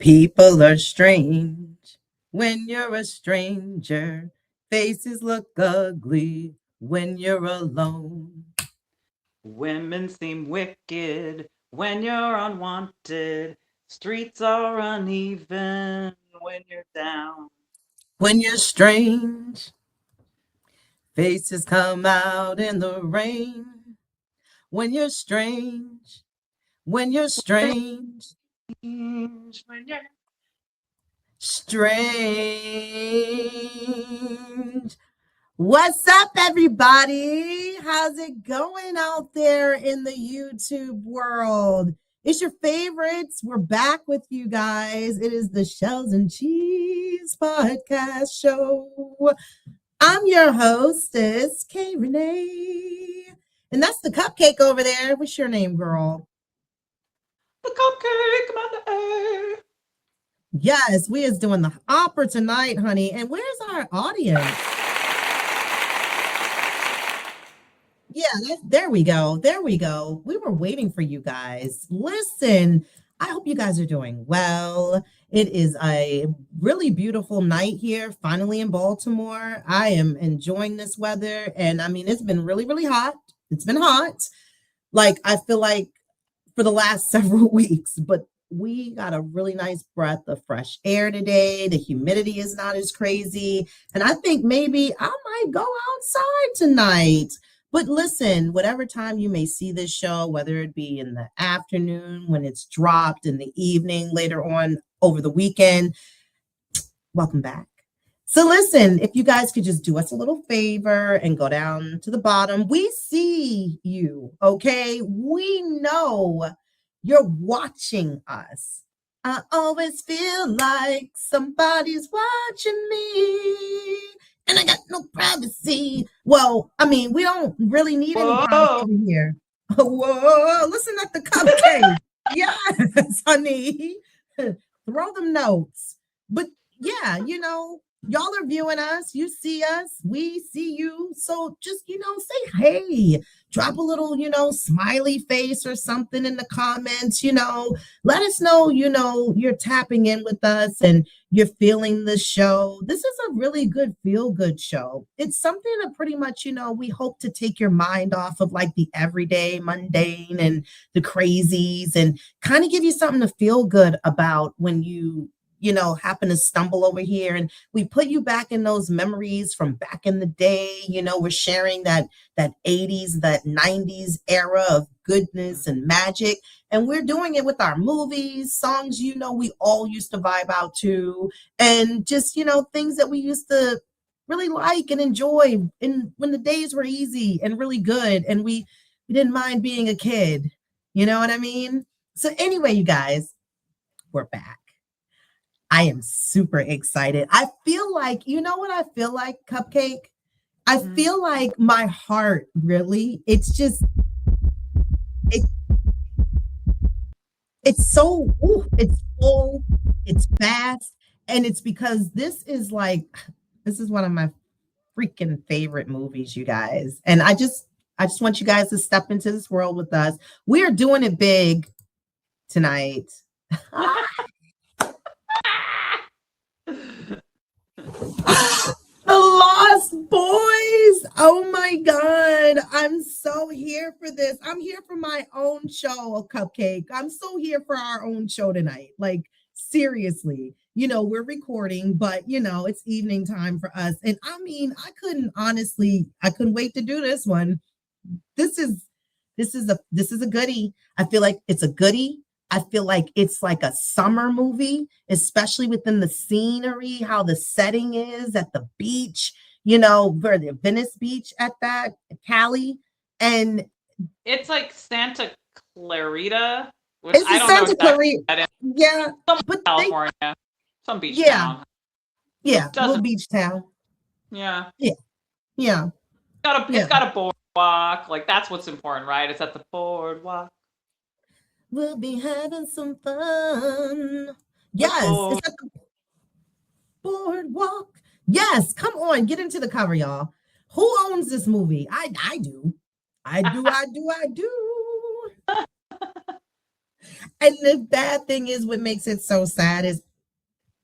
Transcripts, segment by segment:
People are strange when you're a stranger. Faces look ugly when you're alone. Women seem wicked when you're unwanted. Streets are uneven when you're down. When you're strange, faces come out in the rain. When you're strange, when you're strange, When you're strange. What's up, everybody? How's it going out there in the YouTube world? It's your favorites. We're back with you guys. It is the Shelz and Cheez podcast show. I'm your hostess, K Renee. And that's the cupcake over there. What's your name, girl? the cupcake Commander. Yes, we is doing the opera tonight, honey. And where's our audience? Yeah, there we go. There we go. We were waiting for you guys. Listen, I hope you guys are doing well. It is a really beautiful night here, finally in Baltimore. I am enjoying this weather. And I mean, it's been really, really hot. It's been hot. Like, I feel like for the last several weeks, but we got a really nice breath of fresh air today. The humidity is not as crazy. And I think maybe I might go outside tonight. But listen, whatever time you may see this show, whether it be in the afternoon when it's dropped, in the evening, later on over the weekend, welcome back. So listen, if you guys could just do us a little favor and go down to the bottom, we see you, okay? We know you're watching us. I always feel like somebody's watching me and I got no privacy. Well, I mean, we don't really need any privacy here. Whoa, listen at the cupcake. Yes, honey. Throw them notes. But yeah, y'all are viewing us. You see us. We see you. So just, say hey. Drop a little, smiley face or something in the comments. Let us know, you're tapping in with us and you're feeling the show. This is a really good feel good show. It's something that pretty much, we hope to take your mind off of like the everyday mundane and the crazies and kind of give you something to feel good about when you happen to stumble over here, and we put you back in those memories from back in the day. We're sharing that 80s, that 90s era of goodness and magic, and we're doing it with our movies, songs we all used to vibe out to, and just things that we used to really like and enjoy and when the days were easy and really good and we didn't mind being a kid. You know what I mean? So anyway, you guys, we're back. I am super excited. I feel like, you know what I feel like, Cupcake? I feel like my heart really, it's just, it, it's so, it's full, it's fast. And it's because this is one of my freaking favorite movies, you guys. And I just want you guys to step into this world with us. We are doing it big tonight. The Lost Boys. Oh my God. I'm so here for this. I'm here for my own show, Cupcake. I'm so here for our own show tonight. Like, seriously, we're recording, but it's evening time for us. And I mean, I couldn't wait to do this one. This is a goodie. I feel like it's a goodie. I feel like it's like a summer movie, especially within the scenery, how the setting is at the beach, where the Venice Beach at that, Cali. And it's like Santa Clarita, which it's I don't know Santa exactly Clarita. Yeah, but California, some beach yeah, town. Yeah, little beach town. Yeah. Yeah. Yeah. It's got a boardwalk. Like, that's what's important, right? It's at the boardwalk. We'll be having some fun. Yes, it's at the boardwalk. Yes, come on, get into the cover, y'all. Who owns this movie? I do. I do. And the bad thing is, what makes it so sad is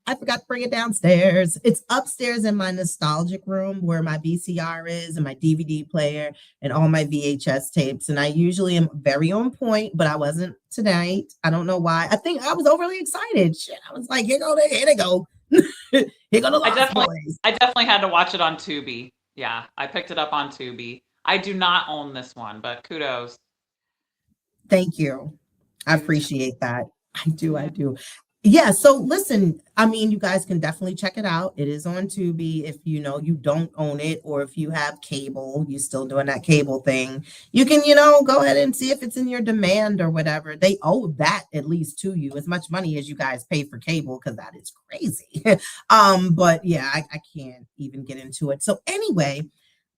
I forgot to bring it downstairs. It's upstairs in my nostalgic room where my VCR is and my DVD player and all my VHS tapes. And I usually am very on point, but I wasn't tonight. I don't know why. I think I was overly excited. Shit, I was like, here they go. Here go the I Lost definitely, Boys. I definitely had to watch it on Tubi. Yeah, I picked it up on Tubi. I do not own this one, but kudos. Thank you. I You too. appreciate that. I do. I Yeah. do. Yeah. So listen, I mean, you guys can definitely check it out. It is on Tubi. If you know you don't own it, or if you have cable, you still doing that cable thing, you can, go ahead and see if it's in your demand or whatever. They owe that at least to you, as much money as you guys pay for cable, because that is crazy. But yeah, I can't even get into it. So anyway,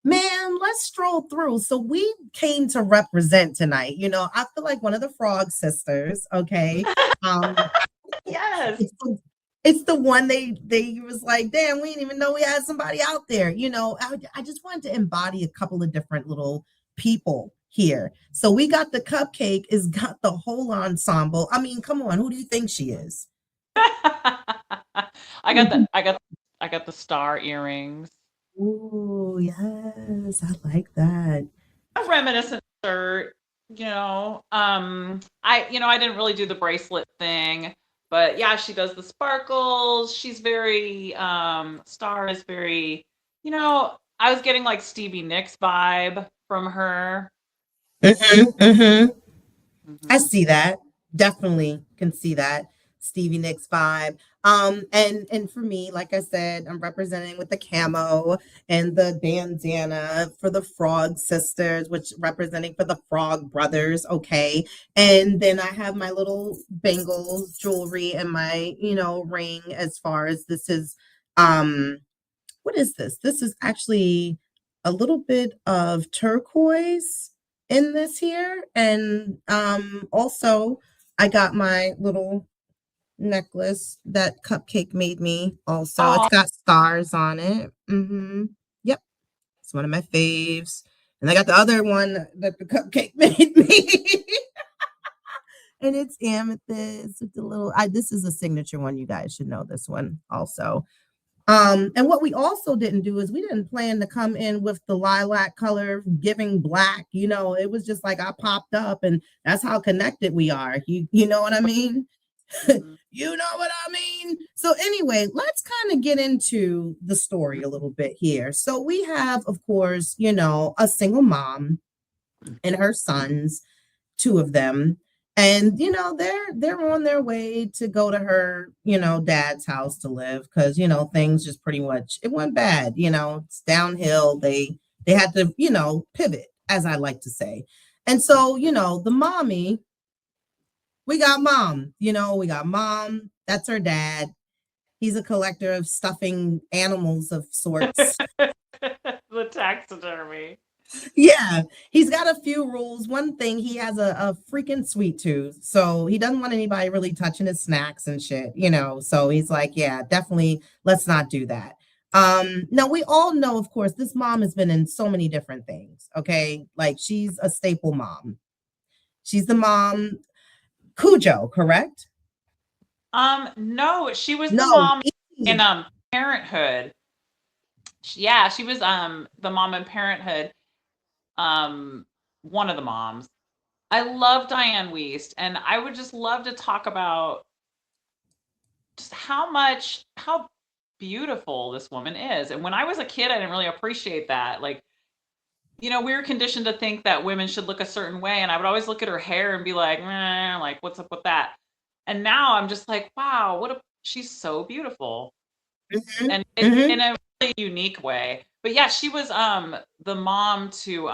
man, let's stroll through. So we came to represent tonight. I feel like one of the Frog sisters, okay? Um, Yes. it's the one they was like, damn, we didn't even know we had somebody out there. I just wanted to embody a couple of different little people here. So we got the cupcake, is got the whole ensemble. I mean, come on, who do you think she is? I got the I got I got the star earrings. Oh, yes, I like that. A reminiscent shirt, I didn't really do the bracelet thing, but yeah, she does the sparkles. She's very Star is very, I was getting like Stevie Nicks vibe from her. Hmm. I Hmm. see that. Definitely can see that. Stevie Nicks vibe. And for me, like I said, I'm representing with the camo and the bandana for the Frog Sisters, which representing for the Frog Brothers. Okay. And then I have my little bangles, jewelry, and my, ring, as far as this is um what is this? This is actually a little bit of turquoise in this here. And also I got my little necklace that Cupcake made me also. It's Oh, got stars on it. Yep. It's one of my faves. And I got the other one that the Cupcake made me. And it's amethyst with the little this is a signature one. You guys should know this one also. And what we also didn't do is we didn't plan to come in with the lilac color giving black. It was just like I popped up, and that's how connected we are. You know what I mean? mhm. You know what I mean? So anyway, let's kind of get into the story a little bit here. So we have, of course, a single mom and her sons, two of them. And they're on their way to go to her dad's house to live, because things just pretty much, it went bad. It's downhill. They had to pivot, as I like to say. And so the mommy, we got mom, that's her dad. He's a collector of stuffing animals of sorts. The taxidermy. Yeah, he's got a few rules. One thing, he has a freaking sweet tooth. So he doesn't want anybody really touching his snacks and shit. So he's like, yeah, definitely let's not do that. Now we all know, of course, this mom has been in so many different things. Okay. Like, she's a staple mom. She's the mom, Cujo, correct? No, she was the No, mom in Eve. Parenthood. Yeah, she was the mom in Parenthood. Um, one of the moms. I love Diane Wiest, and I would just love to talk about just how beautiful this woman is. And when I was a kid, I didn't really appreciate that. Like, we were conditioned to think that women should look a certain way, and I would always look at her hair and be like, like, what's up with that? And now I'm just like, wow, she's so beautiful, Mhm, and in mhm, a really unique way. But yeah, she was the mom to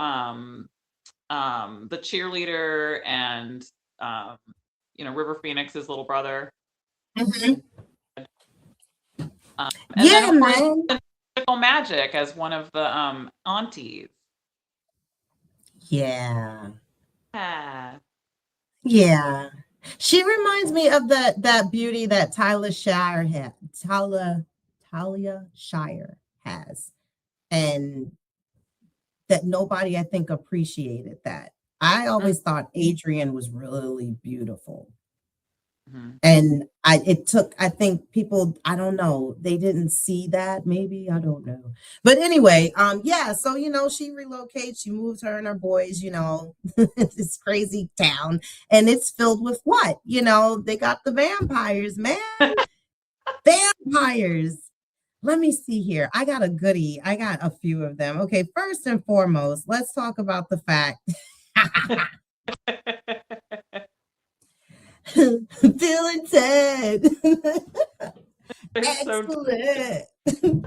the cheerleader and um, River Phoenix's little brother. mhm. And then Yeah, of course man. Magical Magic as one of the aunties. Yeah. Yeah. Yeah. She reminds me of that beauty that Talia Shire has. And that nobody, I think, appreciated that. I Mm. always thought Adrian was really beautiful. Mhm. And I think people, I don't know, they didn't see that, maybe, I don't know. But anyway, yeah, so she relocates, she moves her and her boys, this crazy town, and it's filled with what? They got the vampires, man. Vampires. Let me see here. I got a goodie. I got a few of them. Okay, first and foremost, let's talk about the fact Bill and Ted. They're so Excellent.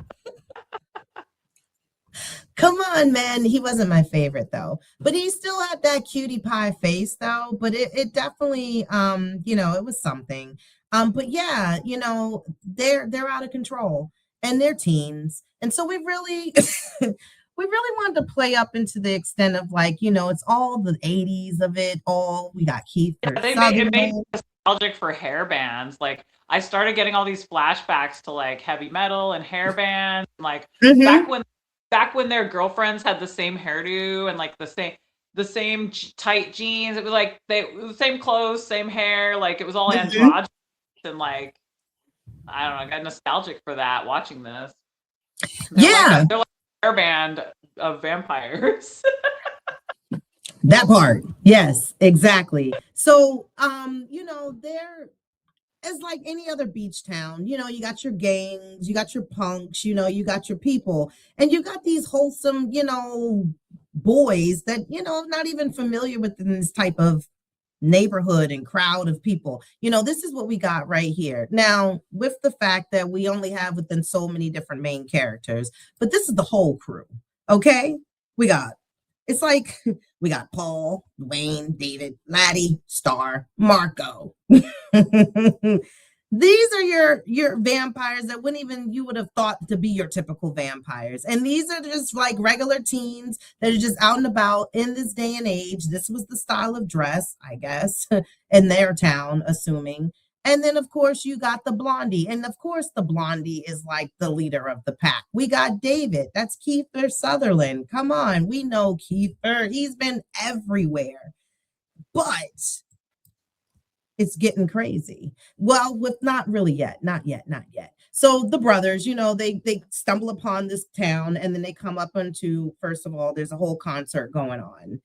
Come on, man. He wasn't my favorite though, but he still had that cutie pie face though. But it definitely, it was something. But yeah, they're out of control and they're teens, and so we really, we really wanted to play up into the extent of like, it's all the '80s of it all. We got yeah, Kiefer they made it made Sutherland. me nostalgic for hair bands. Like I started getting all these flashbacks to like heavy metal and hair bands, like back Hmm. when back when their girlfriends had the same hairdo and like the same tight jeans. It was like the same clothes, same hair, like it was all Hmm. androgynous and like I don't know, I got nostalgic for that watching this. Yeah, They're like a hair band of vampires. that part. Yes, exactly. So, they're as like any other beach town, you got your gangs, you got your punks, you got your people, and you got these wholesome, boys that, not even familiar with this type of neighborhood and crowd of people. This is what we got right here. Now, with the fact that we only have within so many different main characters, but this is the whole crew. Okay. We got it's like we got Paul, Wayne, David, Laddie, Star, Marco. These are your vampires that wouldn't even you would have thought to be your typical vampires. And these are just like regular teens that are just out and about in this day and age. This was the style of dress, I guess, in their town, assuming. And then, of course, you got the blondie. And of course, the blondie is like the leader of the pack. We got David. That's Kiefer Sutherland. Come on. We know Kiefer. He's been everywhere. But it's getting crazy. Well, with not really yet, not yet, not yet. So the brothers, they stumble upon this town and then they come up into first of all, there's a whole concert going on.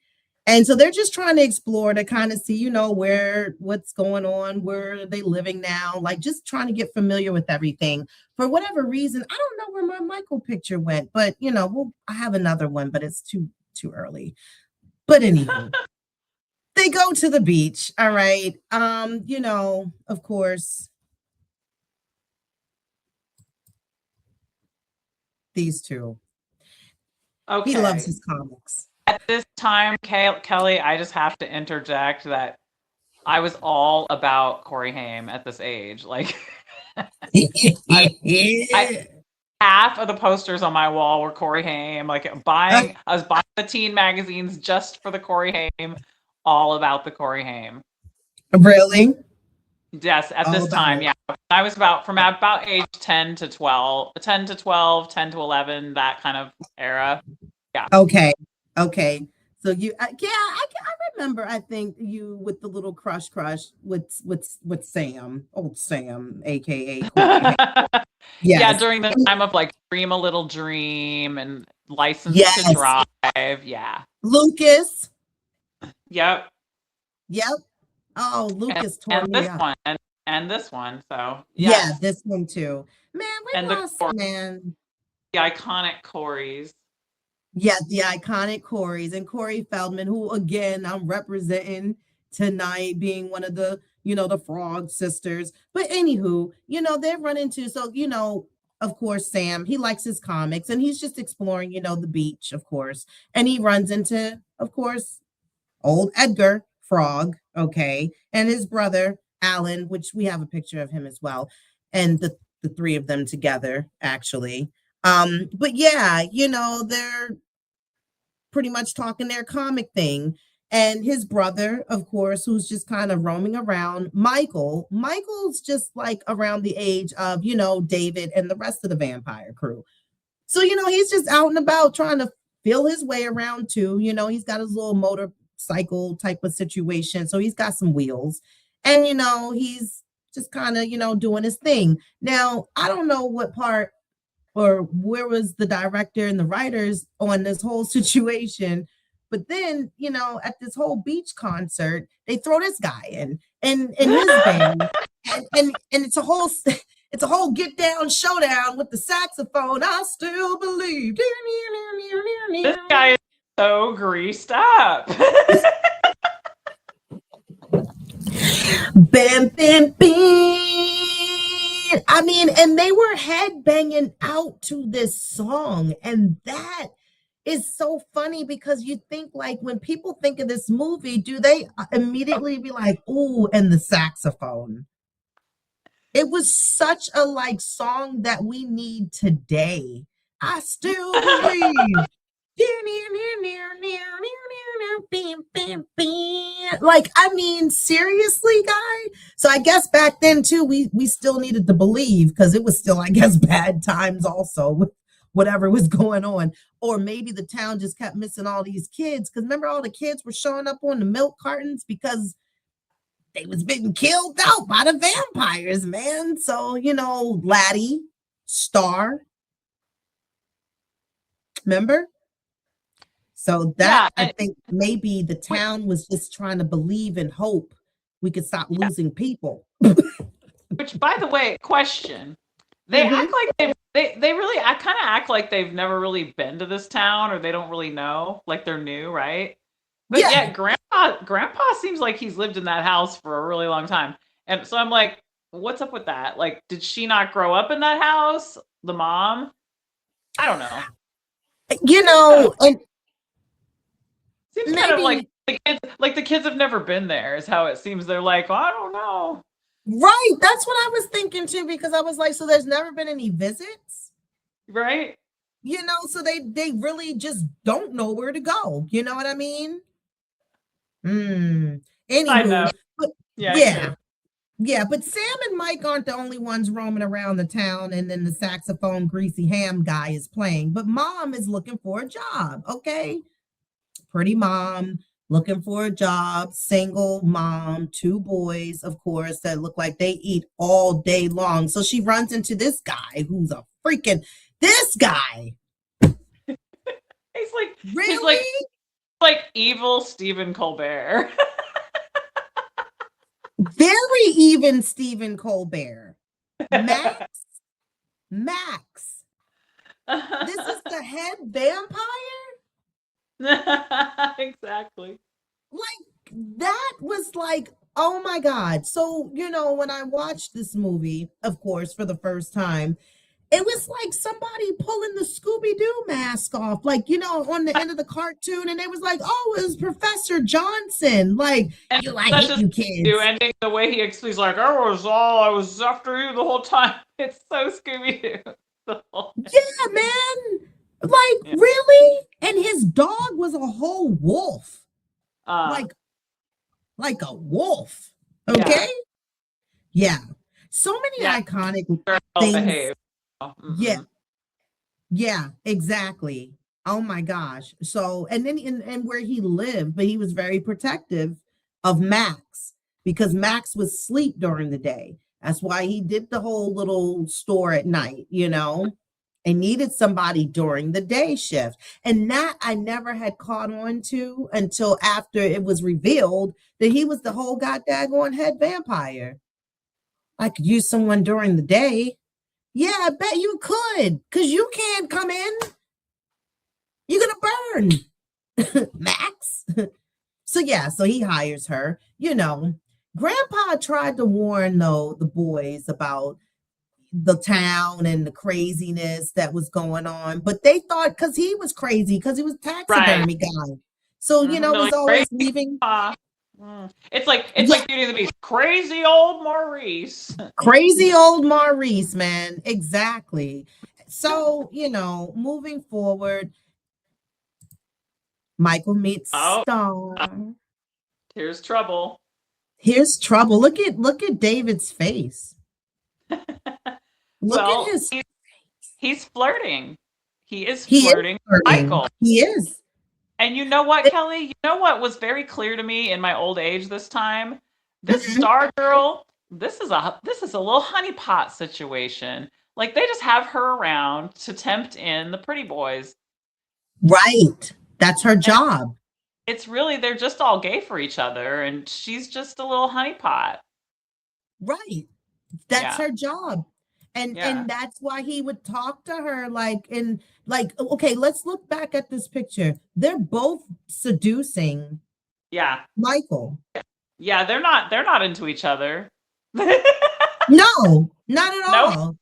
And so they're just trying to explore to kind of see, where what's going on, where are they living now, like just trying to get familiar with everything. For whatever reason, I don't know where my Michael picture went, but I have another one, but it's too early. But anywho, they go to the beach. All right. Of course, these two. He loves Okay. his comics. At this time, Kelly, I just have to interject that I was all about Corey Haim at this age. Like, I, I half of the posters on my wall were Corey Haim. Like, I was buying the teen magazines just for the Corey Haim, all about the Corey Haim. Really? Yes, at All this about time, it. yeah. I was about age 10 to 12, 10 to 12, 10 to 11, that kind of era. Yeah. Okay. Okay. So yeah, I remember. I think you with the little crush with Sam, old Sam, aka Corey. Yeah, Yes. during the time of like Dream a Little Dream and License to Yes. Drive. Yeah. Lucas. Yep. Yep. Oh, And, Lucas tore and me this up. one and this one. So Yeah, yes. this one too. Man, And we lost, man. the iconic Corys. Yeah, the iconic Corys and Corey Feldman, who again I'm representing tonight, being one of the, the Frog sisters. But anywho, they run into so of course, Sam, he likes his comics and he's just exploring, the beach, of course. And he runs into, of course, old Edgar Frog, okay, and his brother Alan, which we have a picture of him as well, and the three of them together, actually. But yeah, they're pretty much talking their comic thing. And his brother, of course, who's just kind of roaming around, Michael's just like around the age of, David and the rest of the vampire crew. So, he's just out and about trying to feel his way around too. He's got his little motorcycle type of situation. So he's got some wheels. And he's just kind of doing his thing. Now, I don't know what part or where was the director and the writers on this whole situation. But then, at this whole beach concert, they throw this guy in and his band, and it's a whole get down showdown with the saxophone. I still believe. This guy is so greased up. Bam, bam, bam. I mean, and they were headbanging out to this song, and that is so funny because you think, like, when people think of this movie, do they immediately be like, "Ooh," and the saxophone? It was such a like song that we need today. I still believe. Like, I mean, seriously, guy. So I guess back then too, we still needed to believe because it was still, I guess, bad times also with whatever was going on. Or maybe the town just kept missing all these kids. Because remember, all the kids were showing up on the milk cartons because they was being killed out by the vampires, man. So, Laddie, Star, remember? So that, Yeah, I think maybe the town was just trying to believe and hope we could stop losing people. which, by the way, question. They Mhm. act like they really I kind of act like they've never really been to this town or they don't really know, like they're new, right? But Yeah. yeah, grandpa seems like he's lived in that house for a really long time. And so I'm like, what's up with that? Like, did she not grow up in that house? The mom? I don't know. And Seems kind of like maybe the kids have never been there is how it seems. They're like, oh, I don't know. right. That's what I was thinking too, because I was like, so there's never been any visits, Right? so they really just don't know where to go. You know what I mean? Mm. Side Anywho, note. but Yeah, true. yeah. Yeah, but Sam and Mike aren't the only ones roaming around the town, and then the saxophone greasy ham guy is playing. But mom is looking for a job. Okay. Pretty mom looking for a job, single mom, two boys, of course, that look like they eat all day long. So she runs into this guy who's a freaking this guy. He's like he's like Really? like evil Stephen Colbert. Very even Stephen Colbert. Max, Max. This is the head vampire? Exactly. Like, that was like, oh my God. So, when I watched this movie, of course, for the first time, it was like somebody pulling the Scooby-Doo mask off, like, on the end of the cartoon, and it was like, oh, it was Professor Johnson. Like, And I such hate a you Scooby-Doo kids. ending, the way he he's like, I was after you the whole time. It's so Scooby-Doo. Yeah, man. Like, Yeah. really? And his dog was a whole wolf. Uh, Like a wolf. yeah. Okay? Yeah. So many Yeah. iconic Very well things. behaved. Yeah. Mm-mm. Yeah, exactly. Oh my gosh. So, and then and where he lived, but he was very protective of Max because Max was asleep during the day. That's why he did the whole little store at night, and needed somebody during the day shift. And that I never had caught on to until after it was revealed that he was the whole goddamn head vampire. I could use someone during the day. Yeah, I bet you could, because you can't come in. You're gonna burn, Max. So yeah, so he hires her. Grandpa tried to warn though the boys about the town and the craziness that was going on, but they thought because he was crazy, because he was Right. taxidermy guy. So They're was like, crazy. always leaving. It's Yeah, like Beauty and the Beast. Crazy old Maurice. crazy old Maurice, man. Exactly. So, moving forward, Michael meets Oh, Star. here's trouble. Here's trouble. Look at David's face. Look at Well, his he's flirting. He is he is flirting with flirting. Michael. He is. And you know what, Kelly? You know what was very clear to me in my old age this time? This Star girl, this is a little honeypot situation. Like they just have her around to tempt in the pretty boys. Right. That's her And job. it's really they're just all gay for each other and she's just a little honeypot. Right. That's Yeah. her job. Yeah. And that's why he would talk to her like in like okay, let's look back at this picture. They're both seducing Yeah. Michael. Yeah, they're not into each other. No, not at Nope. all.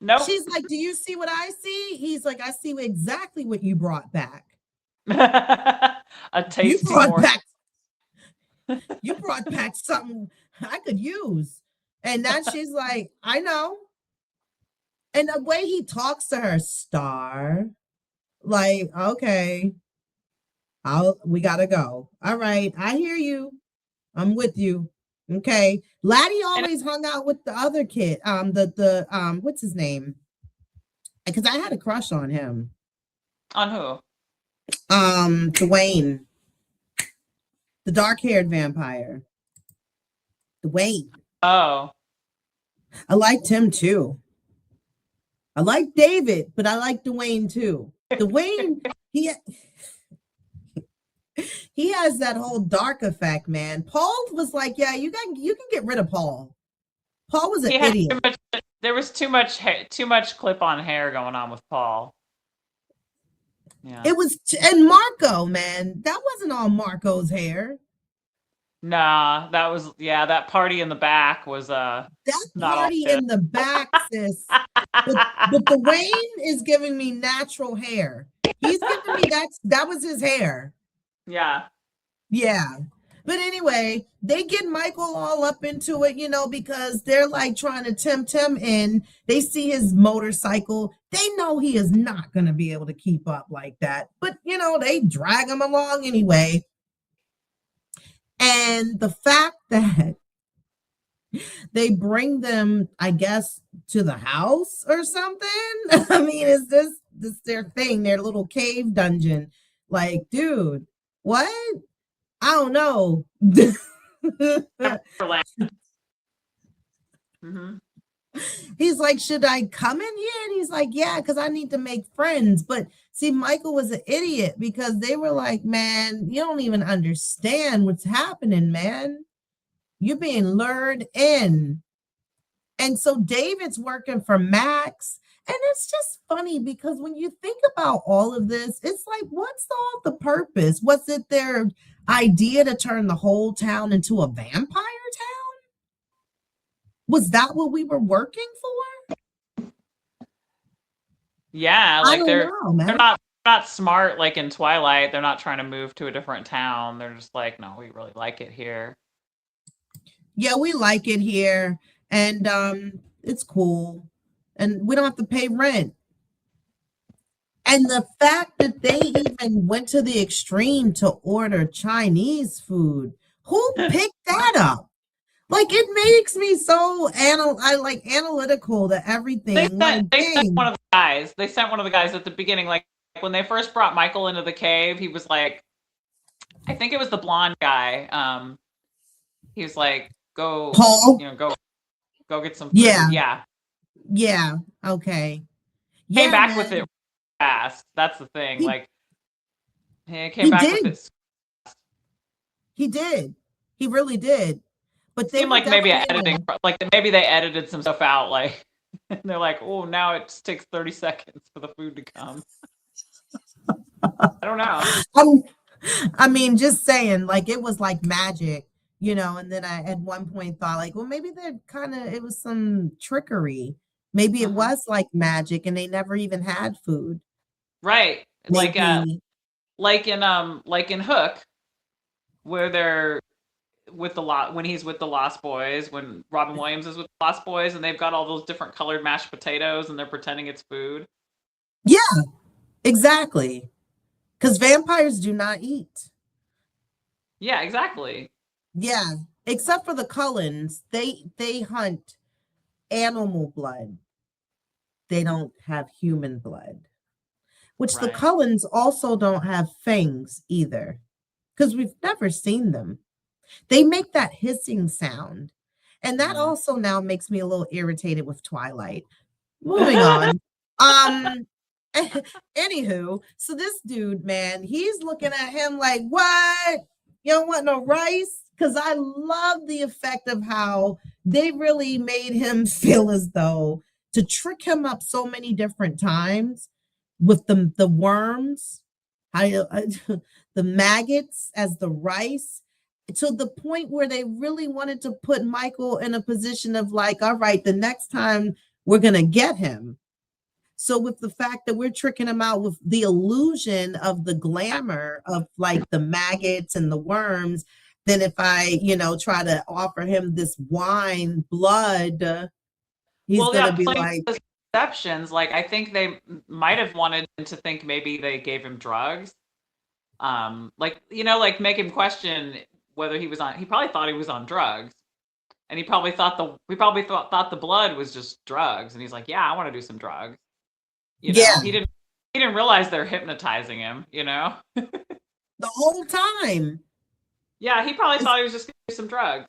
Nope. She's like, "Do you see what I see?" He's like, "I see exactly what you brought back. A You tasty brought more. back you brought back something I could use." And then she's like, "I know." And the way he talks to her, Star, like, okay, we gotta go. All right, I hear you. I'm with you. Okay. Laddie And always hung out with the other kid. What's his name? Because I had a crush on him. on who? Dwayne, the dark-haired vampire. Dwayne. Oh. I liked him too. I like David, but I like Dwayne too. Dwayne, he he has that whole dark effect, man. Paul was like, yeah, you can get rid of Paul. Paul was an He had too idiot. much there was too much clip-on hair going on with Paul. Yeah. It was and Marco, man, that wasn't all Marco's hair. Nah, that party in the back was That not all party his. in the back, sis. But Dwayne is giving me natural hair. He's giving me that was his hair. Yeah. Yeah. But anyway, they get Michael all up into it, because they're like trying to tempt him in. They see his motorcycle. They know he is not going to be able to keep up like that. But, they drag him along anyway. And the fact that they bring them, I guess, to the house or something. I mean, is this their thing, their little cave dungeon? Like, dude, what? I don't know. Mm-hmm. He's like, should I come in here? And he's like, yeah, because I need to make friends. But see, Michael was an idiot because they were like, man, you don't even understand what's happening, man. You're being lured in. And so David's working for Max. And it's just funny because when you think about all of this, it's like, what's all the purpose? Was it their idea to turn the whole town into a vampire town? Was that what we were working for? Yeah, I like don't they're know, they're man. not smart like in Twilight. They're not trying to move to a different town. They're just like, no, we really like it here. Yeah, we like it here. And it's cool. And we don't have to pay rent. And the fact that they even went to the extreme to order Chinese food, who picked that up? Like it makes me so analytical to everything. Like, They sent one dang, of the guys. They sent one of the guys at the beginning, like when they first brought Michael into the cave. He was like, I think it was the blonde guy. He was like, go, Paul. go get some Yeah, food. Yeah, yeah, okay, came yeah, back with man. it fast. That's the thing. He Like he came he back with did, it. he did, he really did. But they Seemed were like maybe definitely a in editing, a like maybe they edited some stuff out. Like and they're like, oh, now it just takes 30 seconds for the food to come. I don't know. I'm, I mean, just saying, like it was like magic, and then I at one point thought like, well, maybe they're it was some trickery. Maybe it Mhm. was like magic and they never even had food. Right. Maybe. Like in Hook, where they're with the lot when he's with the Lost Boys, when Robin Williams is with the Lost Boys, and they've got all those different colored mashed potatoes, and they're pretending it's food. Yeah, exactly. Because vampires do not eat. Yeah, exactly. Yeah, except for the Cullens, they hunt animal blood. They don't have human blood. Which the Right. Cullens also don't have fangs either, because we've never seen them. They make that hissing sound. And that Mm. also now makes me a little irritated with Twilight. Moving on. Um Anywho, so this dude, man, he's looking at him like, what? You don't want no rice? Because I love the effect of how they really made him feel as though to trick him up so many different times with the worms, the maggots as the rice, to the point where they really wanted to put Michael in a position of like, all right, the next time we're gonna get him. So with the fact that we're tricking him out with the illusion of the glamour of like the maggots and the worms, then if I, try to offer him this wine blood, he's Well, gonna yeah, be playing like, the exceptions. Like I think they might have wanted him to think maybe they gave him drugs. Like like make him question whether he was on. He probably thought he was on drugs, and he probably thought the blood was just drugs, and he's like, yeah, I want to do some drugs. yeah, He didn't realize they're hypnotizing him. the whole time. Yeah, he probably thought he was just gonna do some drugs.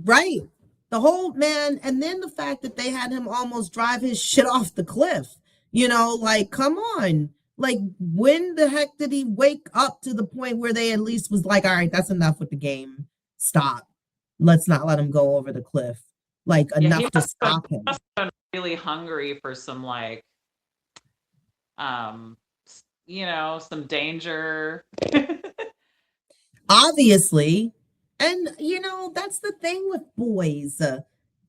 Right. The whole man, and then the fact that they had him almost drive his shit off the cliff. Like, come on. Like, when the heck did he wake up to the point where they at least was like, all right, that's enough with the game. Stop. Let's not let him go over the cliff. Like, Yeah, he enough to must have been, stop he him. must have been really hungry for some like um some danger. Obviously. And, that's the thing with boys, Mm.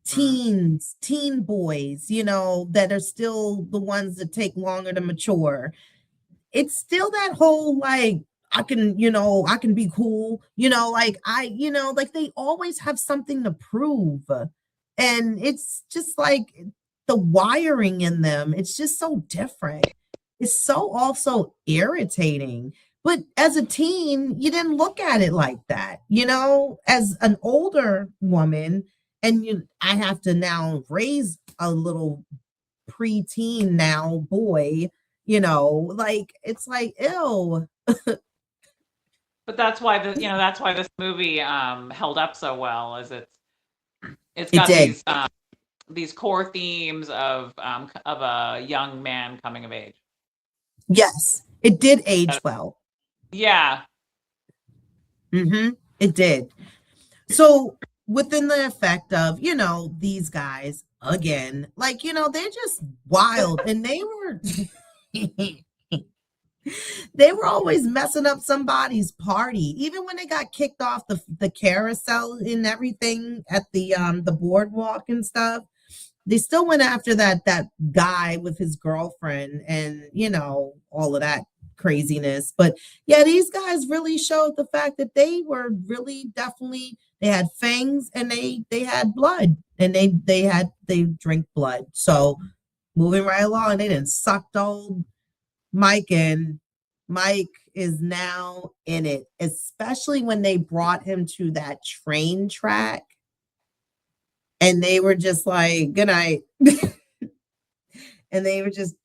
teens, teen boys, that are still the ones that take longer to mature. It's still that whole like I can be cool, like like they always have something to prove. And it's just like the wiring in them, it's just so different. It's so also irritating. But as a teen, you didn't look at it like that. As an older woman, and I have to now raise a little preteen now boy, like it's like ew. But that's why this movie held up so well, is it's It got did. these core themes of a young man coming of age. Yes, it did age well. Yeah. It did. So within the effect of these guys again, like they're just wild, and they were they were always messing up somebody's party, even when they got kicked off the carousel and everything at the boardwalk and stuff. They still went after that guy with his girlfriend, and all of that craziness. But yeah, these guys really showed the fact that they were really definitely, they had fangs, and they had blood, and they drink blood. So moving right along, they didn't sucked old Mike in. Mike is now in it, especially when they brought him to that train track, and they were just like, good night. And they were just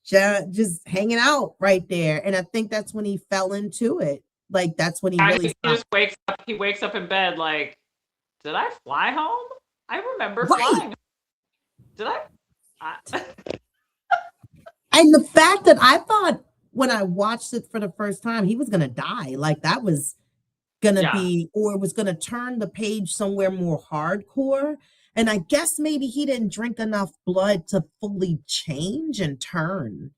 hanging out right there. And I think that's when he fell into it. Like that's when he really He stopped. just wakes up in bed like, did I fly home? I remember Right. flying. Did I? And the fact that I thought when I watched it for the first time, he was gonna die. Like that was gonna Yeah. be, or was gonna turn the page somewhere more hardcore. And I guess maybe he didn't drink enough blood to fully change and turn.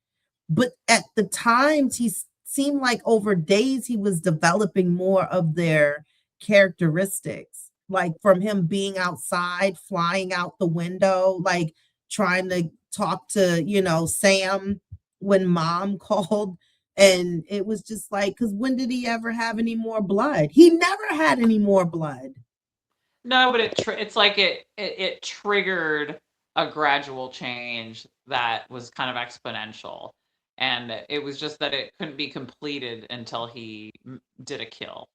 But at the times, seemed like over days he was developing more of their characteristics, like from him being outside, flying out the window, like trying to talk to Sam when mom called. And it was just like, because when did he ever have any more blood? He never had any more blood. No, but it's like it triggered a gradual change that was kind of exponential, and it was just that it couldn't be completed until he did a kill.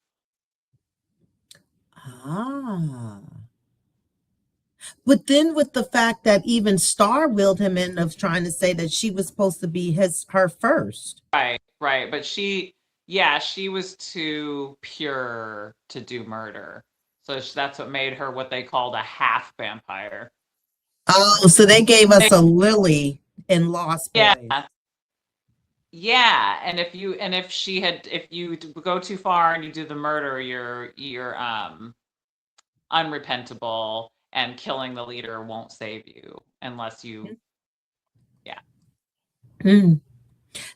Ah. But then with the fact that even Star willed him in of trying to say that she was supposed to be her first. Right, right. But Yeah, she was too pure to do murder. So that's what made her what they called a half vampire. Oh, so they gave us a Lily in Lost Yeah. Boys. Yeah, and if you go too far and you do the murder, you're unrepentable, and killing the leader won't save you unless you, yeah. Mm.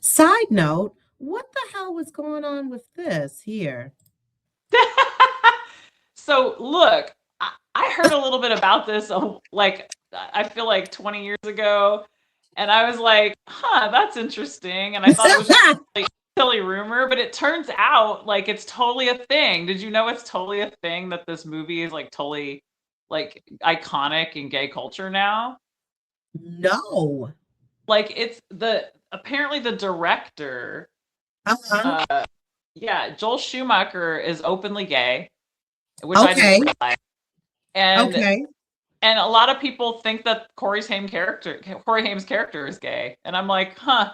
Side note, what the hell was going on with this here? So look, I heard a little bit about this, like I feel like 20 years ago, and I was like, huh, that's interesting, and I thought it was just like silly rumor, but it turns out like it's totally a thing. Did you know it's totally a thing that this movie is like totally like iconic in gay culture now? No. Like it's the apparently the director, Uh-huh. yeah, Joel Schumacher is openly gay, which I didn't Okay. realize. And Okay. and a lot of people think that Corey Haim's character is gay, and I'm like, huh.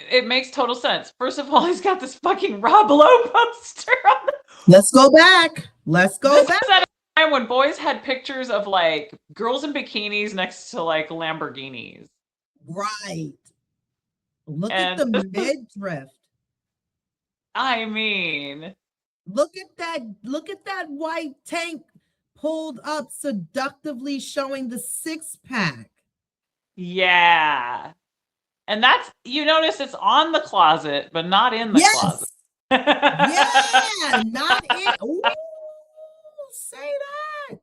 It makes total sense. First of all, he's got this fucking Rob Lowe poster on the. Let's go back. Let's go This back. is at a time when boys had pictures of like girls in bikinis next to like Lamborghinis. Right. Look at And the this is, midriff. I mean, Look at that white tank pulled up seductively showing the six pack. yeah. And that's, you notice it's on the closet, but not in the closet. Yes. Yeah, not in. Ooh, say that.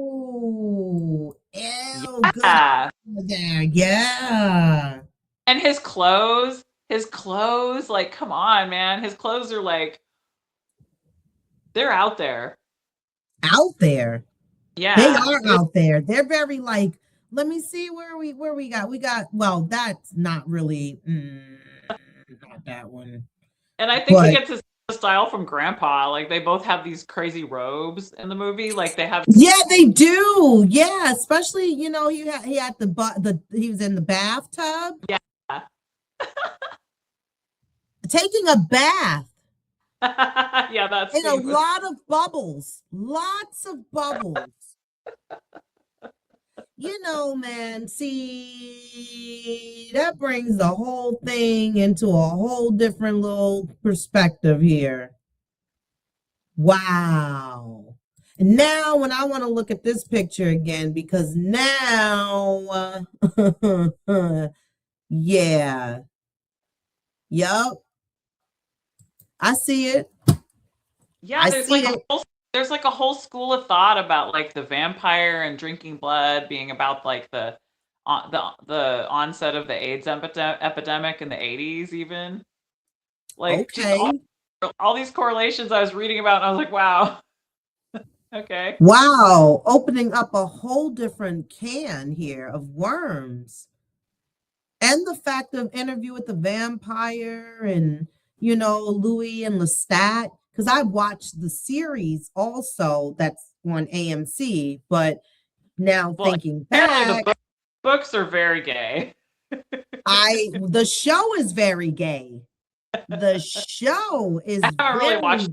Ooh, ew, good Yeah. there. Yeah. And his clothes, like, come on, man. His clothes are like, they're out there. Out there. Yeah. They are out there. They're very like, let me see where we got. We got, well, that's not really not that one. And I think he But gets his style from Grandpa. Like they both have these crazy robes in the movie. Like they have. yeah, they do. Yeah, especially, he had he was in the bathtub Yeah. taking a bath Yeah, that in a scene was. lot of bubbles. Lots of bubbles. Man, see, that brings the whole thing into a whole different little perspective here. Wow. And now when I want to look at this picture again, because now, yeah, yup, I see it. Yeah, I see it. there's like a whole school of thought about like the vampire and drinking blood being about like the onset of the AIDS epidemic in the 80s even. Like just Okay. all these correlations I was reading about, and I was like, wow. Okay. Wow. Opening up a whole different can here of worms. And the fact of Interview with the Vampire and, Louis and Lestat. Because I watched the series also that's on AMC, but now Well, thinking apparently back, books are very gay. the show is very gay. The show is I haven't really watched.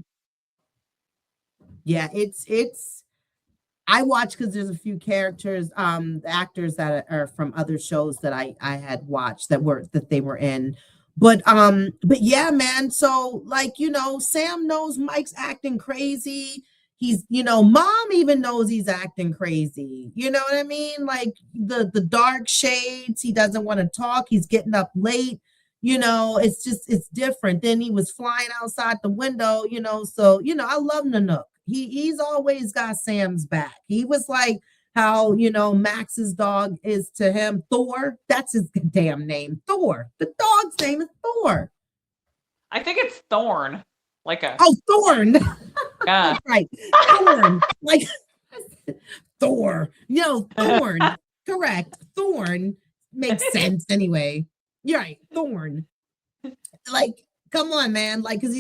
yeah, it's I watch because there's a few actors that are from other shows that I had watched that they were in. But yeah, man. So like, Sam knows Mike's acting crazy. He's, mom even knows he's acting crazy. You know what I mean? Like the dark shades, he doesn't want to talk, he's getting up late. It's different. Then he was flying outside the window, so I love Nanook. He's always got Sam's back. He was like how, Max's dog is to him. Thor, that's his damn name. Thor. The dog's name is Thor. I think it's Thorn. Like a. Oh, Thorn. Yeah. Right. Thorn. Like Thor. Thorn. Correct. Thorn makes sense anyway. You're right. Thorn. Like, come on, man. Like, because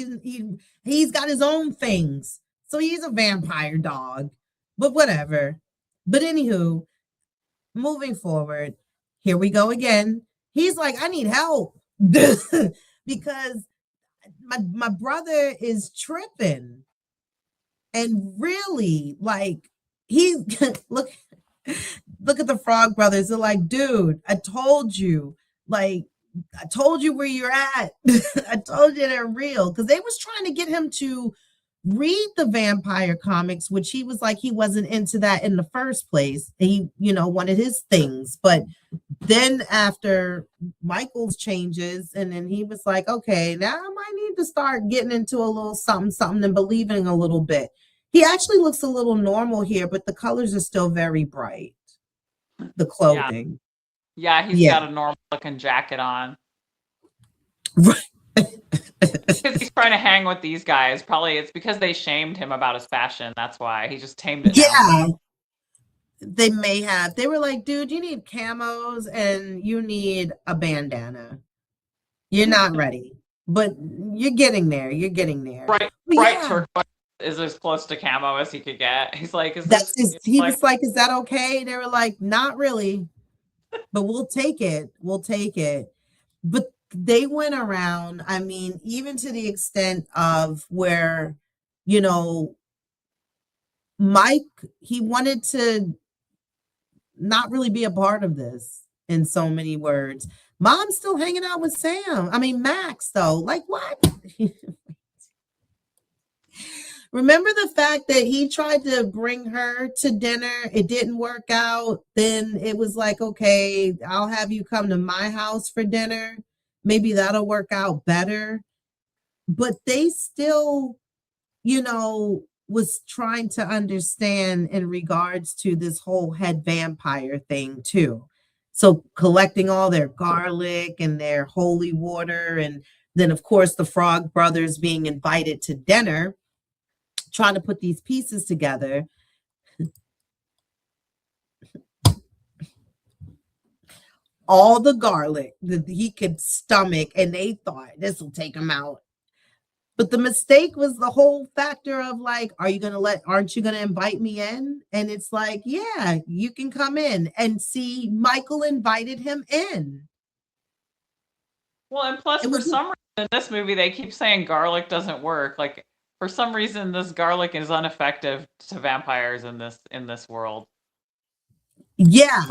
he's got his own things. So he's a vampire dog. But whatever. But anywho, moving forward, here we go again. He's like, I need help. because my brother is tripping. And really, like, he look look at the Frog Brothers. They're like, dude, I told you. Like, I told you where you're at. I told you they're real. Because they was trying to get him to read the vampire comics, which he was like, he wasn't into that in the first place. He, wanted his things. But then after Michael's changes, and then he was like, okay, now I might need to start getting into a little something, something and believing a little bit. He actually looks a little normal here, but the colors are still very bright. The clothing. Yeah, he's got a normal looking jacket on. Right. Because he's trying to hang with these guys. Probably it's because they shamed him about his fashion. That's why he just tamed it down. They may have. They were like, dude, you need camos and you need a bandana. You're not ready, but you're getting there. You're getting there. Right. Turquoise is as close to camo as he could get. He's like, was like, is that okay? They were like, not really, but we'll take it. We'll take it. But they went around, I mean, even to the extent of where, Mike, he wanted to not really be a part of this in so many words. Mom's still hanging out with Max, though. Like, what? Remember the fact that he tried to bring her to dinner? It didn't work out. Then it was like, okay, I'll have you come to my house for dinner. Maybe that'll work out better. But they still, was trying to understand in regards to this whole head vampire thing too. So collecting all their garlic and their holy water. And then, of course, the Frog Brothers being invited to dinner, trying to put these pieces together. All the garlic that he could stomach, and they thought this will take him out. But the mistake was the whole factor of like, aren't you going to invite me in? And it's like, yeah, you can come in. And see, Michael invited him in. Well, and plus for some reason in this movie, they keep saying garlic doesn't work. Like, for some reason, this garlic is ineffective to vampires in this world. Yeah,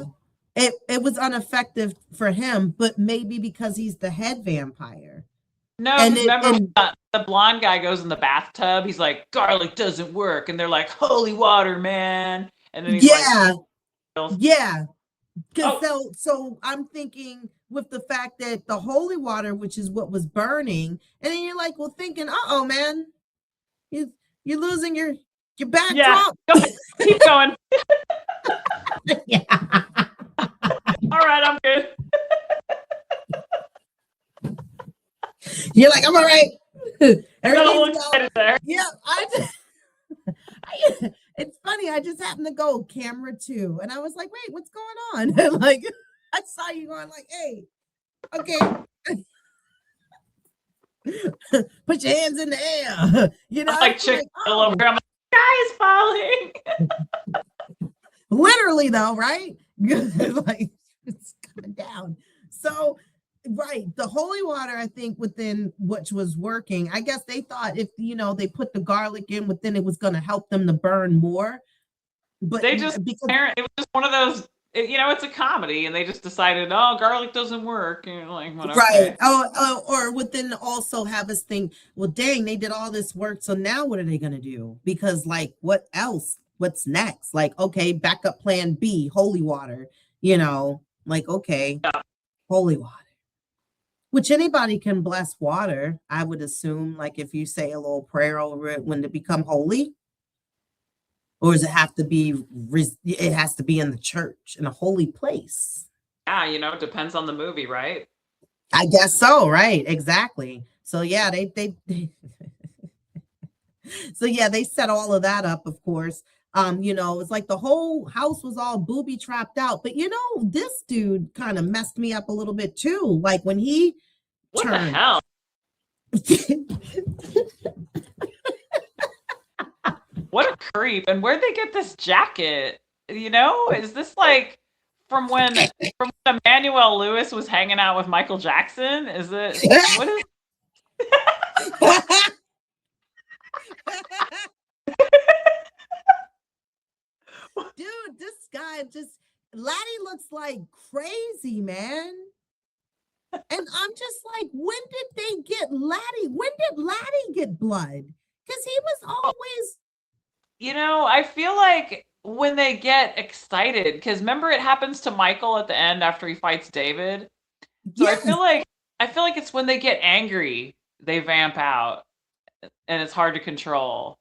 it was ineffective for him, but maybe because he's the head vampire. No, remember the blonde guy goes in the bathtub. He's like, garlic doesn't work, and they're like, holy water, man. And then he's Because so I'm thinking with the fact that the holy water, which is what was burning, and then you're like, well, thinking, uh-oh, man. You're losing your backdrop. Yeah, keep going. Yeah. All right, I'm good. You're like, I'm all right. There. Yeah, it's funny. I just happened to go camera 2, and I was like, wait, what's going on? And like, I saw you going like, hey, okay. Put your hands in the air. Like chick over. I'm like, sky is falling. Literally though, right? Like, it's coming down. So right, the holy water, I think, within which was working. I guess they thought if they put the garlic in within, it was going to help them to burn more. But they just it was just one of those. It's a comedy, and they just decided, oh, garlic doesn't work. Like, whatever. Right. Oh, or within also have us think, well, dang, they did all this work, so now what are they going to do? Because like, what else? What's next? Like, okay, backup plan B, holy water. Like, okay, holy water. Which anybody can bless water, I would assume, like if you say a little prayer over it when it become holy. Or does it have to be, it has to be in the church, in a holy place? Yeah, it depends on the movie, right? I guess so, right, exactly. So yeah, they so yeah, they set all of that up, of course. It's like the whole house was all booby trapped out. But this dude kind of messed me up a little bit too. Like when he turned. What the hell? What a creep. And where'd they get this jacket? Is this like from when Emmanuel Lewis was hanging out with Michael Jackson? Is it what is Dude, this guy just Laddie looks like crazy, man. And I'm just like, when did they get Laddie? When did Laddie get blood? Because he was always I feel like when they get excited, because remember it happens to Michael at the end after he fights David. So I yes. feel like it's when they get angry, they vamp out and it's hard to control.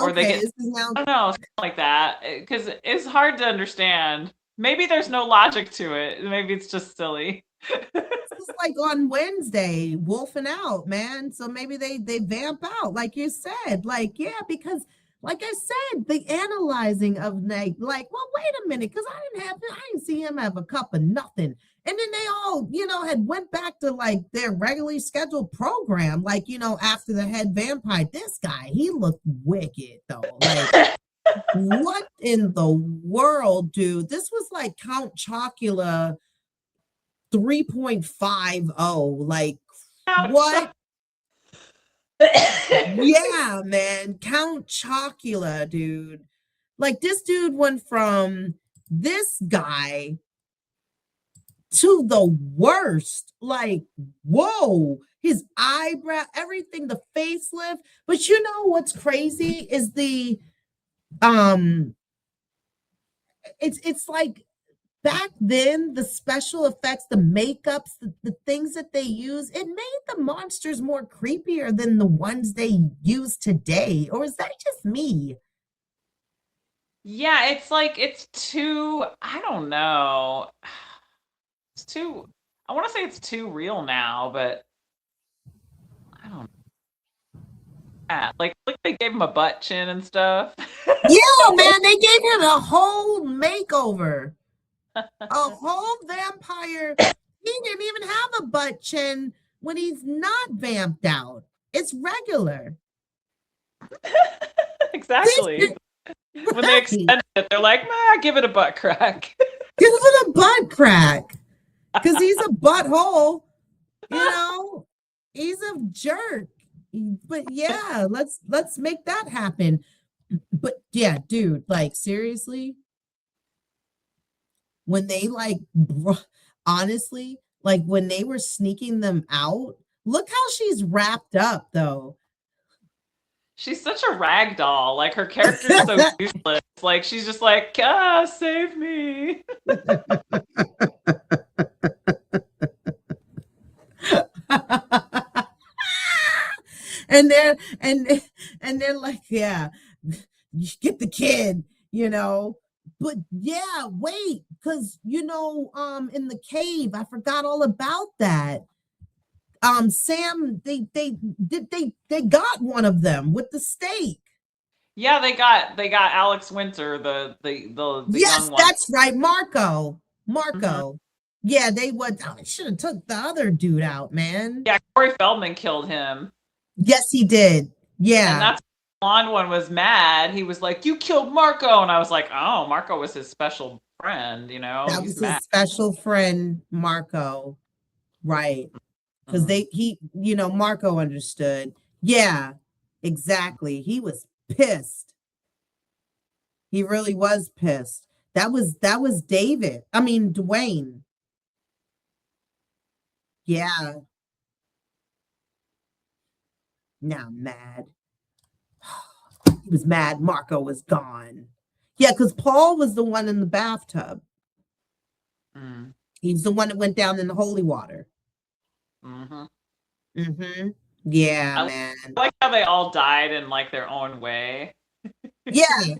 Or they Okay, get, this is now I don't know, something like that. Because it's hard to understand. Maybe there's no logic to it. Maybe it's just silly. this is like on Wednesday, wolfing out, man. So maybe they vamp out, like you said. Like, yeah, because like I said, the analyzing of Nate, like, well, wait a minute, because I didn't see him have a cup of nothing. And then they all, had went back to like their regularly scheduled program, like, after the head vampire. This guy, he looked wicked though. Like, what in the world, dude? This was like Count Chocula 3.50. Like, what? Yeah, man. Count Chocula, dude. Like, this dude went from this guy to the worst. Like, whoa. His eyebrow, everything, the facelift. But you know what's crazy is um it's like back then, the special effects, the makeups, the things that they use, it made the monsters more creepier than the ones they use today. Or is that just me? Yeah, it's like it's too, I don't know. It's too, I want to say it's too real now, but I don't know. Like they gave him a butt chin and stuff. Yeah, man, they gave him a whole makeover, a whole vampire. He didn't even have a butt chin when he's not vamped out. It's regular. This, Exactly. When they right. extend it, they're like, nah, give it a butt crack. Give it a butt crack because he's a butthole. You know, he's a jerk. But yeah, let's make that happen. But yeah, dude, like seriously, when they like honestly, like when they were sneaking them out, look how she's wrapped up though. She's such a rag doll. Like her character's so useless. Like she's just like, save me. and they're and they're like, yeah, you get the kid, but yeah, wait, because in the cave, I forgot all about that. Sam, they got one of them with the stake. Yeah, they got Alex Winter, the Yes, young one. that's right, Marco. Hmm. Marco. Yeah, they would. Oh, they should have took the other dude out, man. Yeah, Corey Feldman killed him. Yes, he did. And Yeah, that's the blonde one was mad. He was like, "You killed Marco," and I was like, "Oh, Marco was his special friend. that He's was mad." his special friend, Marco. Right. Because Mhm. Marco understood. Yeah, exactly. He was pissed. He really was pissed. That was David. I mean, Dwayne. Yeah. Now I'm mad. He was mad Marco was gone. Yeah, because Paul was the one in the bathtub. Mm. He's the one that went down in the holy water. Mhm. Mm-hmm. Yeah, I man. like how they all died in like their own way. Yeah,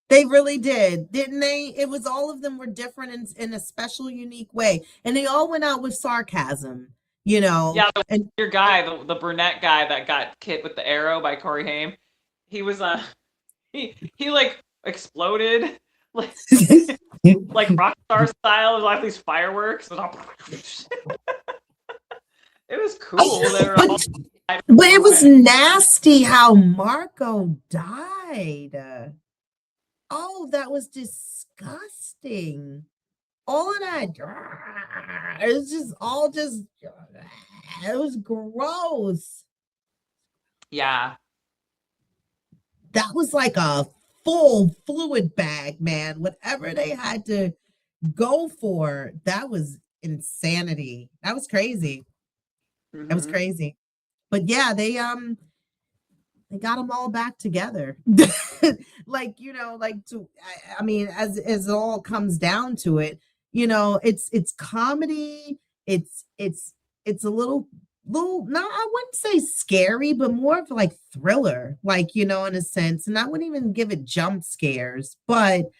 they really did, didn't they? It was all of them were different in a special, unique way. And they all went out with sarcasm, Yeah, and your guy, the brunette guy that got hit with the arrow by Corey Haim, he was he like exploded like like rock star style, like these fireworks. It was cool. They were but all but it was nasty how Marco died. Oh, that was disgusting. All of that, it was just all just, it was gross. Yeah. That was like a full fluid bag, man. Whatever they had to go for, that was insanity. That was crazy. That was Hmm. crazy. But yeah, they got them all back together. Like, like I mean, as it all comes down to it, it's comedy. It's a little, no, I wouldn't say scary, but more of like thriller, like, in a sense. And I wouldn't even give it jump scares, but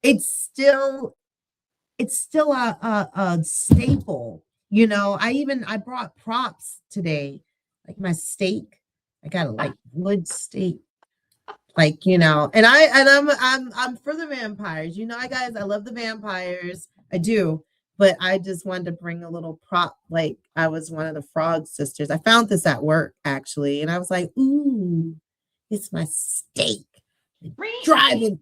it's still a staple. I brought props today, like my steak. I got a like wood steak, like, and I'm for the vampires. Guys, I love the vampires. I do. But I just wanted to bring a little prop, like I was one of the Frog sisters. I found this at work actually, and I was like, ooh, it's my steak. Driving.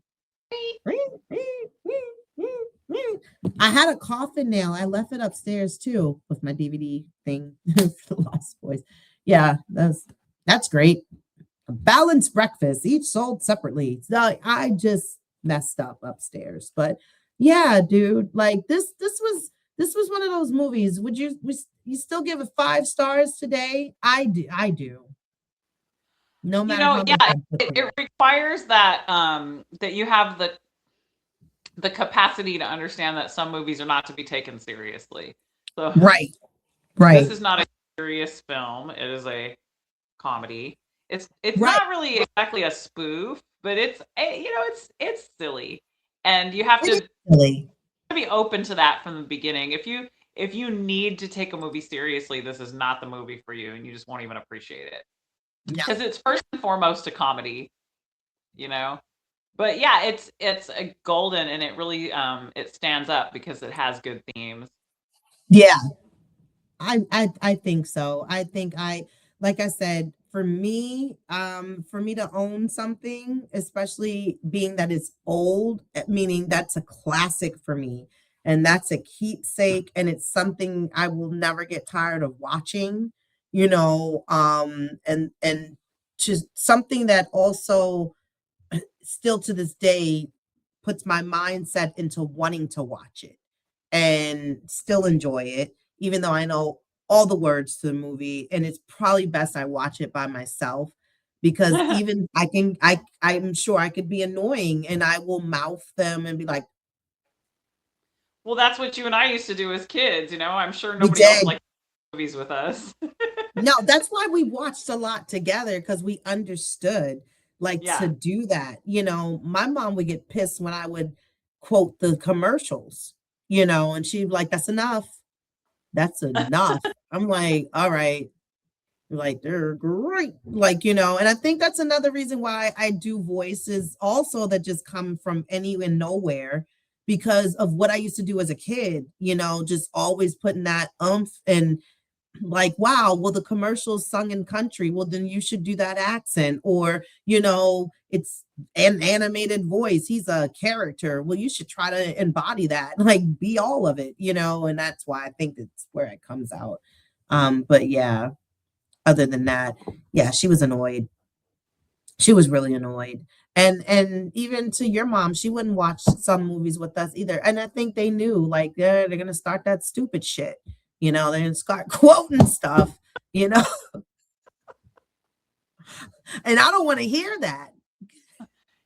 I had a coffin nail. I left it upstairs too with my DVD thing for the Lost Boys. Yeah, that's great. A balanced breakfast, each sold separately. So I just messed up upstairs, but yeah, dude, like this was one of those movies. You still give it 5 stars today? I do. No matter how much Yeah, I put it in requires that that you have the capacity to understand that some movies are not to be taken seriously. So it. Right, this right, is not a serious film. It is a comedy. It's right. not really exactly a spoof, but it's silly, and you have It is to silly. be open to that from the beginning. If you need to take a movie seriously, this is not the movie for you, and you just won't even appreciate it because No. it's first and foremost a comedy. You know, but yeah, it's a golden, and it really it stands up because it has good themes. Yeah, I think so. I think like I said, for me to own something, especially being that it's old, meaning that's a classic for me. And that's a keepsake, and it's something I will never get tired of watching, and just something that also still to this day puts my mindset into wanting to watch it and still enjoy it, even though I know all the words to the movie. And it's probably best I watch it by myself because even I'm sure I could be annoying and I will mouth them and be like, Well, that's what you and I used to do as kids. I'm sure we nobody else did. liked movies with us. No, that's why we watched a lot together because we understood like to Yeah. do that. My mom would get pissed when I would quote the commercials, and she'd be like, that's enough. That's enough. I'm like, all right. Like they're great. Like, and I think that's another reason why I do voices also that just come from any and nowhere because of what I used to do as a kid, just always putting that and like, wow, well, the commercial's sung in country. Well, then you should do that accent. Or, it's an animated voice. He's a character. Well, you should try to embody that, like be all of it, and that's why I think that's where it comes out. But yeah, other than that, yeah, she was annoyed. She was really annoyed. And even to your mom, she wouldn't watch some movies with us either. And I think they knew like they're gonna start that stupid shit. They're gonna start quoting stuff, you know, and I don't want to hear that.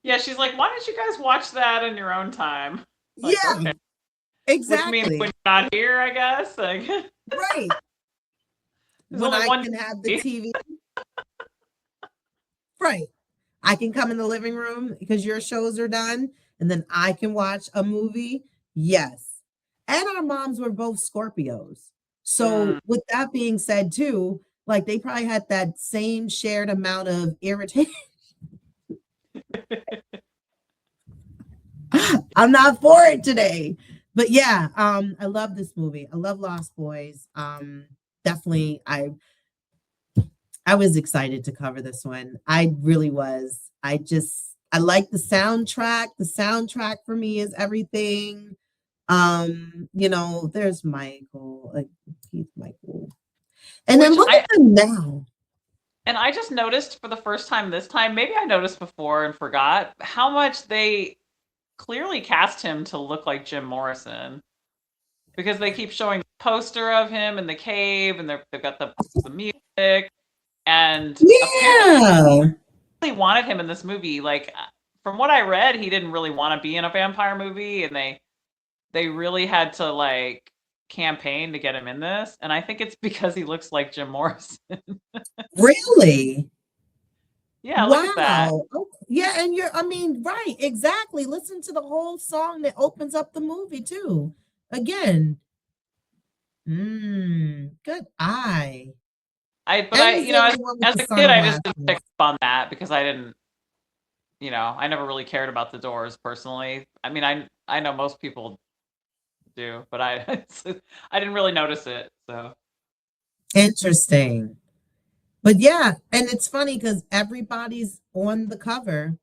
Yeah, she's like, why don't you guys watch that in your own time? Like, Yeah, okay. Which means when exactly. you're not here, I guess. Like, Right. there's When only I one can have the TV. TV, right. I can come in the living room because your shows are done, and then I can watch a movie. Yes. And our moms were both Scorpios. Mm. So, with that being said, too, like they probably had that same shared amount of irritation. I'm not for it today. But yeah, I love this movie. I love Lost Boys. Definitely I was excited to cover this one. I really was. I like the soundtrack. The soundtrack for me is everything. There's Michael, like Keith Michael. And then Which look at them now. And I just noticed for the first time this time, maybe I noticed before and forgot how much they clearly cast him to look like Jim Morrison, because they keep showing a poster of him in the cave, and they've got the music, and apparently Yeah. they wanted him in this movie. Like, from what I read, he didn't really want to be in a vampire movie, and they really had to like campaign to get him in this. And I think it's because he looks like Jim Morrison. Really? Yeah, look at that. Wow. Oh, yeah, and I mean, right, exactly. Listen to the whole song that opens up the movie too. Again. Good eye. But And he's the only one with as the a kid, I just sunglasses. didn't pick up on that because I didn't, I never really cared about the Doors personally. I mean, I know most people do, but I didn't really notice it. So Interesting. But yeah, and it's funny because everybody's on the cover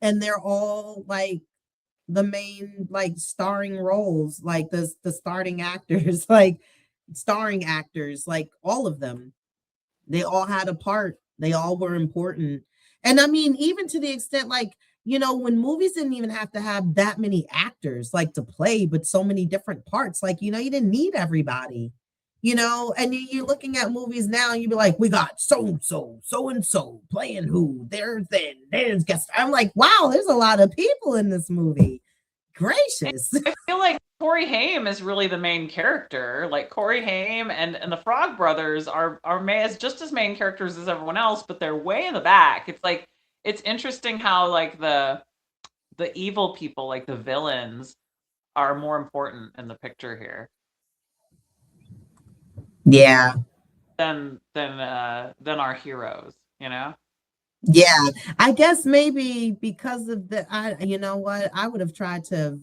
and they're all like the main like starring roles, like the starting actors, like starring actors, like all of them. They all had a part. They all were important. And I mean, even to the extent like, when movies didn't even have to have that many actors like to play, but so many different parts. Like, you didn't need everybody, and you're looking at movies now and you'd be like, we got so and so, so and so playing who, there's guest. I'm like, wow, there's a lot of people in this movie. Gracious. I feel like Corey Haim is really the main character. Like Corey Haim and the Frog Brothers are as just as main characters as everyone else, but they're way in the back. It's like it's interesting how like the evil people, like the villains, are more important in the picture here Yeah. than our heroes, you know? Yeah, I guess maybe because of you know what, I would have tried to have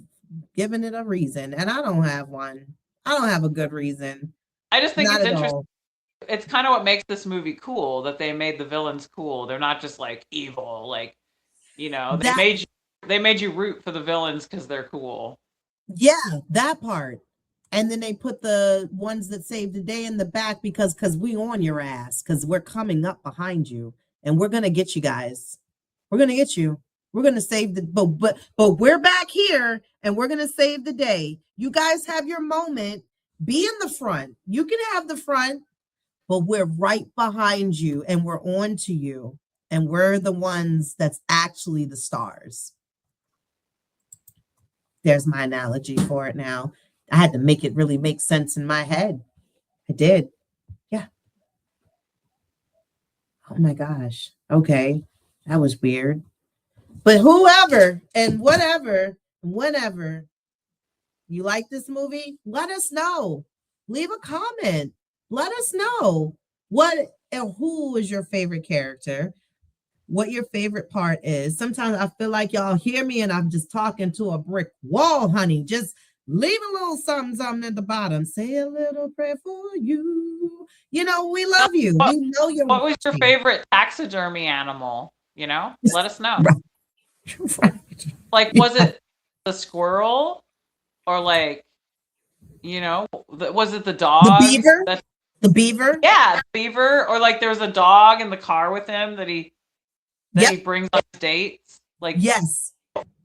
given it a reason, and I don't have one. I don't have a good reason. I just think Not it's at interesting. all. It's kind of what makes this movie cool, that they made the villains cool. They're not just like evil, like, That, they made you root for the villains because they're cool. yeah, that part. And then they put the ones that saved the day in the back because we on your ass, because we're coming up behind you and we're gonna get you guys. We're gonna get you. We're gonna save the but we're back here and we're gonna save the day. You guys have your moment. Be in the front. You can have the front, but we're right behind you and we're on to you. And we're the ones that's actually the stars. There's my analogy for it now. I had to make it really make sense in my head. I did. Yeah. Oh my gosh. Okay. That was weird. But whoever and whatever, whenever you like this movie, let us know. Leave a comment. Let us know what and who is your favorite character, what your favorite part is. Sometimes I feel like y'all hear me and I'm just talking to a brick wall, honey. Just leave a little something, something at the bottom. Say a little prayer for you. We love you. What, We know you're what was your watching. favorite taxidermy animal? Let us know. Right. Like, Yeah. was it the squirrel, or like, was it the The dog? beaver. The beaver. Yeah, the beaver, or like there was a dog in the car with him that Yep. he brings on dates. Like, Yes.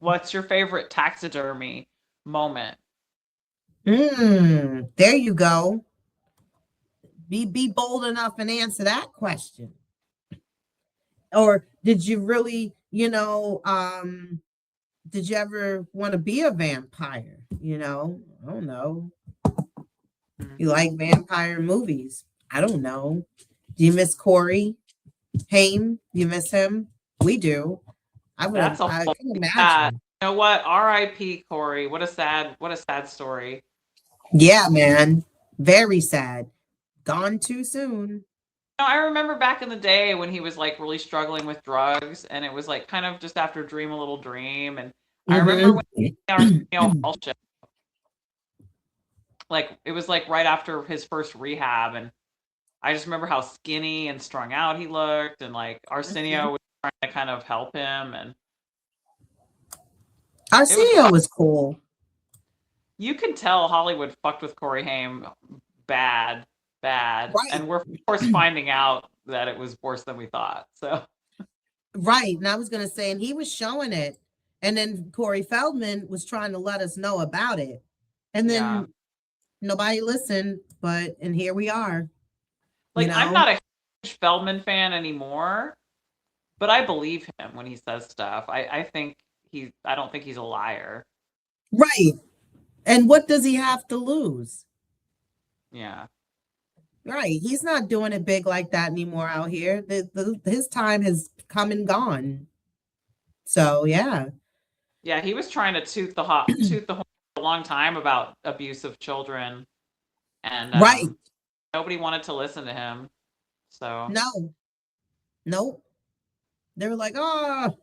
what's your favorite taxidermy moment? There you go. Be bold enough and answer that question. Or did you really, did you ever want to be a vampire? I don't know. You like vampire movies? I don't know. Do you miss Corey Haim? You miss him? We do. That's a I whole can sad. imagine. You know what? R.I.P. Corey. What a sad story. Yeah, man. Very sad. Gone too soon. I remember back in the day when he was like really struggling with drugs, and it was like kind of just after Dream a Little Dream. And I remember when Arsenio Hall show, like it was like right after his first rehab, and I just remember how skinny and strung out he looked, and like Arsenio was trying to kind of help him, and it was Arsenio rough. was cool. You can tell Hollywood fucked with Corey Haim bad. bad. Right. And we're, of course, finding out that it was worse than we thought. So, Right. And I was going to say, and he was showing it. And then Corey Feldman was trying to let us know about it. And yeah. then nobody listened, and here we are, you Like, I'm know? not a huge Feldman fan anymore, but I believe him when he says stuff. I think I don't think he's a liar. Right. And what does he have to lose? Yeah. Right. He's not doing it big like that anymore out here. His time has come and gone. So, yeah. Yeah. He was trying to tooth the horn for a long time about abuse of children. And Right. nobody wanted to listen to him. So, No, nope. They were like, oh,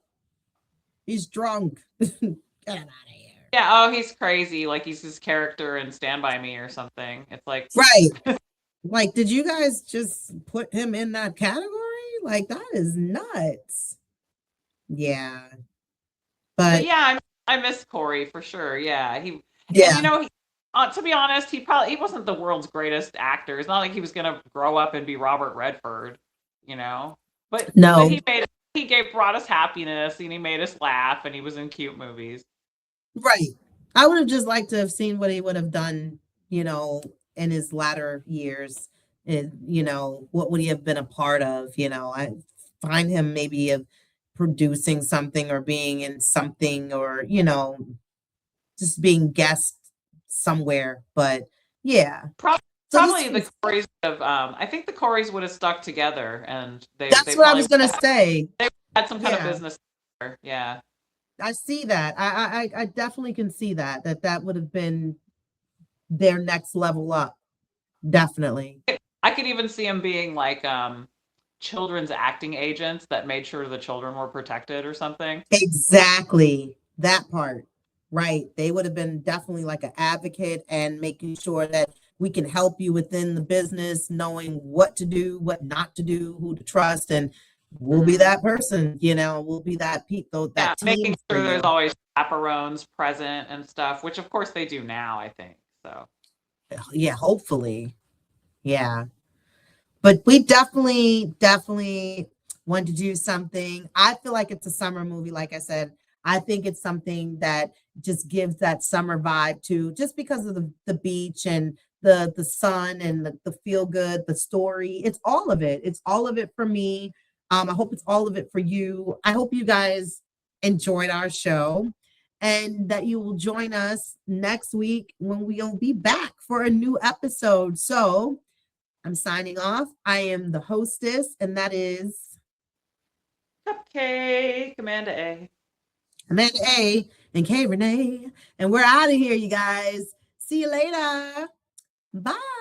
he's drunk. Get him out of here. yeah. Oh, he's crazy. Like, he's his character in Stand By Me or something. It's like, Right. Like, did you guys just put him in that category? Like, that is nuts. Yeah. but But yeah, I miss Corey for sure. Yeah. And yeah, to be honest, he wasn't the world's greatest actor. It's not like he was gonna grow up and be Robert Redford, you know. But no, brought us happiness and he made us laugh and he was in cute movies. right. I would have just liked to have seen what he would have done, you know, in his latter years. And, what would he have been a part of? I find him maybe of producing something or being in something or, just being guest somewhere. But yeah. So this Probably the was, Coreys I think the Coreys would have stuck together and they that's what I probably was gonna say. had some kind of Yeah. business together. Yeah. I see that. I definitely can see that would have been their next level up. Definitely. I could even see him being like children's acting agents that made sure the children were protected or something. Exactly. That part. Right. They would have been definitely like an advocate and making sure that we can help you within the business, knowing what to do, what not to do, who to trust, and we'll be Mm. that person, we'll be that people, Yeah, that making team for sure there's you. always chaperones present and stuff, which of course they do now, I think. So Yeah, hopefully. Yeah. But we definitely want to do something. I feel like it's a summer movie. Like I said, I think it's something that just gives that summer vibe to just because of the beach and the sun and the feel good, the story. It's all of it. It's all of it for me. I hope it's all of it for you. I hope you guys enjoyed our show and that you will join us next week when we'll be back for a new episode. So I'm signing off. I am the hostess, and that is Cupcake, Amanda A. Amanda A. and Kay Renee. And we're out of here, you guys. See you later. Bye.